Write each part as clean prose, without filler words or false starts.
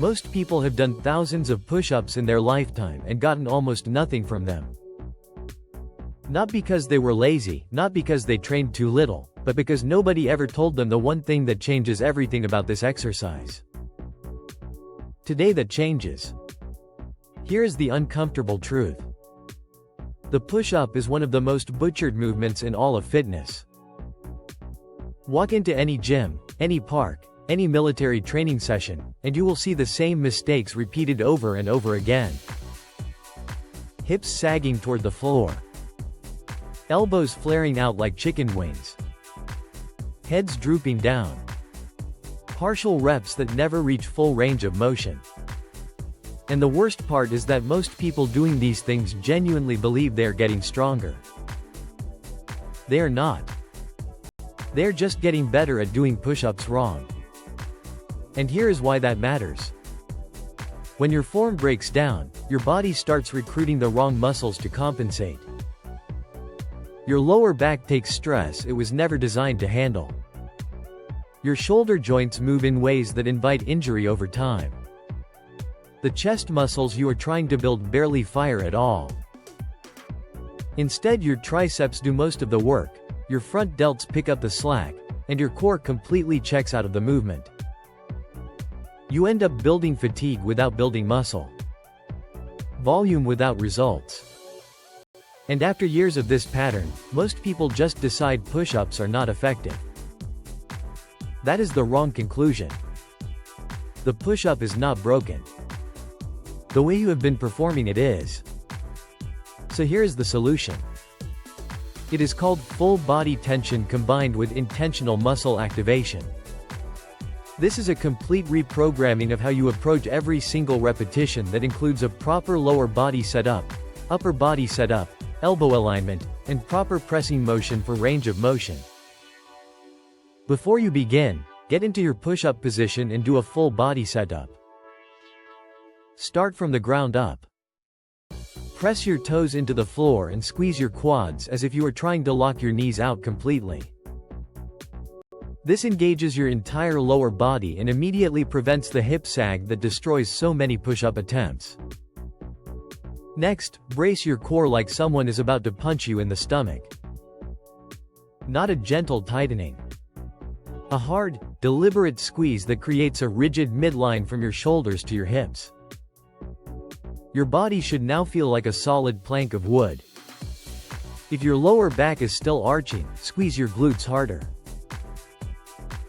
Most people have done thousands of push-ups in their lifetime and gotten almost nothing from them. Not because they were lazy, not because they trained too little, but because nobody ever told them the one thing that changes everything about this exercise. Today that changes. Here is the uncomfortable truth. The push-up is one of the most butchered movements in all of fitness. Walk into any gym, any park, any military training session, and you will see the same mistakes repeated over and over again. Hips sagging toward the floor. Elbows flaring out like chicken wings. Heads drooping down. Partial reps that never reach full range of motion. And the worst part is that most people doing these things genuinely believe they are getting stronger. They are not. They are just getting better at doing push-ups wrong. And here is why that matters. When your form breaks down, your body starts recruiting the wrong muscles to compensate. Your lower back takes stress it was never designed to handle. Your shoulder joints move in ways that invite injury over time. The chest muscles you are trying to build barely fire at all. Instead, your triceps do most of the work, your front delts pick up the slack, and your core completely checks out of the movement. You end up building fatigue without building muscle. Volume without results. And after years of this pattern, most people just decide push-ups are not effective. That is the wrong conclusion. The push-up is not broken. The way you have been performing it is. So here is the solution. It is called full body tension combined with intentional muscle activation. This is a complete reprogramming of how you approach every single repetition that includes a proper lower body setup, upper body setup, elbow alignment, and proper pressing motion for range of motion. Before you begin, get into your push-up position and do a full body setup. Start from the ground up. Press your toes into the floor and squeeze your quads as if you are trying to lock your knees out completely. This engages your entire lower body and immediately prevents the hip sag that destroys so many push-up attempts. Next, brace your core like someone is about to punch you in the stomach. Not a gentle tightening. A hard, deliberate squeeze that creates a rigid midline from your shoulders to your hips. Your body should now feel like a solid plank of wood. If your lower back is still arching, squeeze your glutes harder.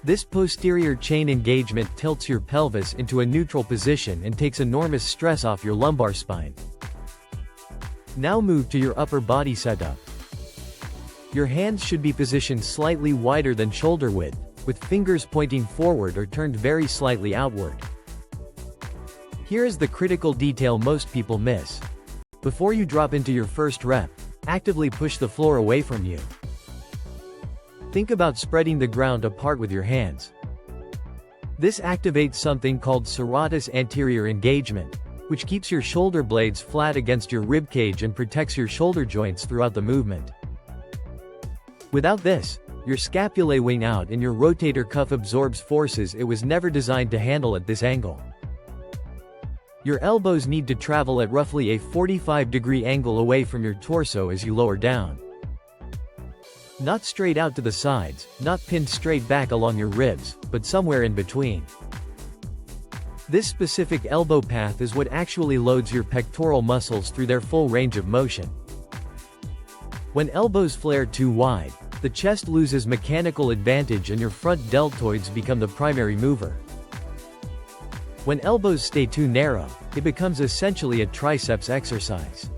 This posterior chain engagement tilts your pelvis into a neutral position and takes enormous stress off your lumbar spine. Now move to your upper body setup. Your hands should be positioned slightly wider than shoulder width, with fingers pointing forward or turned very slightly outward. Here is the critical detail most people miss. Before you drop into your first rep, actively push the floor away from you. Think about spreading the ground apart with your hands. This activates something called serratus anterior engagement, which keeps your shoulder blades flat against your ribcage and protects your shoulder joints throughout the movement. Without this, your scapulae wing out and your rotator cuff absorbs forces it was never designed to handle at this angle. Your elbows need to travel at roughly a 45-degree angle away from your torso as you lower down. Not straight out to the sides, not pinned straight back along your ribs, but somewhere in between. This specific elbow path is what actually loads your pectoral muscles through their full range of motion. When elbows flare too wide, the chest loses mechanical advantage and your front deltoids become the primary mover. When elbows stay too narrow, it becomes essentially a triceps exercise.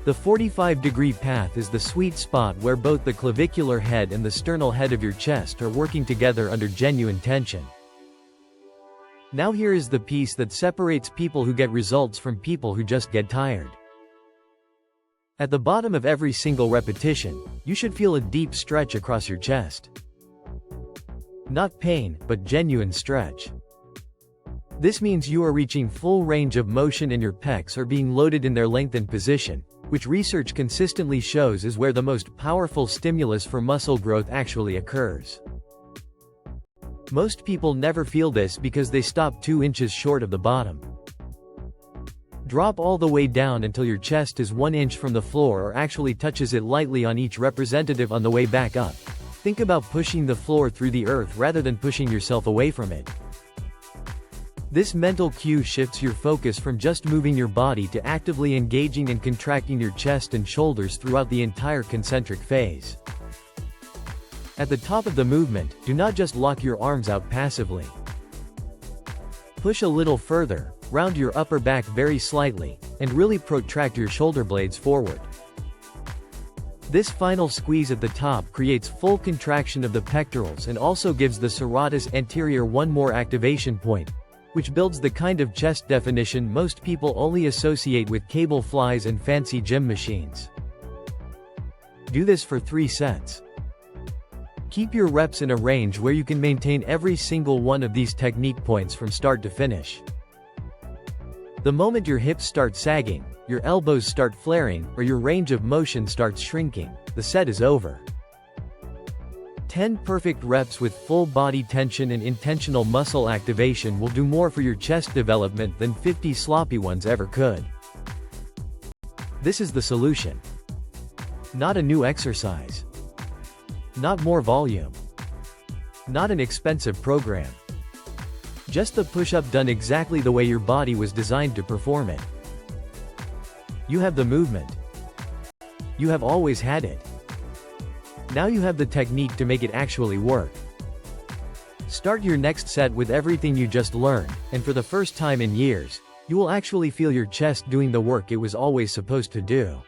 The 45-degree path is the sweet spot where both the clavicular head and the sternal head of your chest are working together under genuine tension. Now here is the piece that separates people who get results from people who just get tired. At the bottom of every single repetition, you should feel a deep stretch across your chest. Not pain, but genuine stretch. This means you are reaching full range of motion and your pecs are being loaded in their lengthened position, which research consistently shows is where the most powerful stimulus for muscle growth actually occurs. Most people never feel this because they stop 2 inches short of the bottom. Drop all the way down until your chest is 1 inch from the floor or actually touches it lightly on each representative on the way back up. Think about pushing the floor through the earth rather than pushing yourself away from it. This mental cue shifts your focus from just moving your body to actively engaging and contracting your chest and shoulders throughout the entire concentric phase. At the top of the movement, do not just lock your arms out passively. Push a little further, round your upper back very slightly, and really protract your shoulder blades forward. This final squeeze at the top creates full contraction of the pectorals and also gives the serratus anterior one more activation point, which builds the kind of chest definition most people only associate with cable flies and fancy gym machines. Do this for 3 sets. Keep your reps in a range where you can maintain every single one of these technique points from start to finish. The moment your hips start sagging, your elbows start flaring, or your range of motion starts shrinking, the set is over. 10 perfect reps with full body tension and intentional muscle activation will do more for your chest development than 50 sloppy ones ever could. This is the solution. Not a new exercise. Not more volume. Not an expensive program. Just the push-up done exactly the way your body was designed to perform it. You have the movement. You have always had it. Now you have the technique to make it actually work. Start your next set with everything you just learned, and for the first time in years, you will actually feel your chest doing the work it was always supposed to do.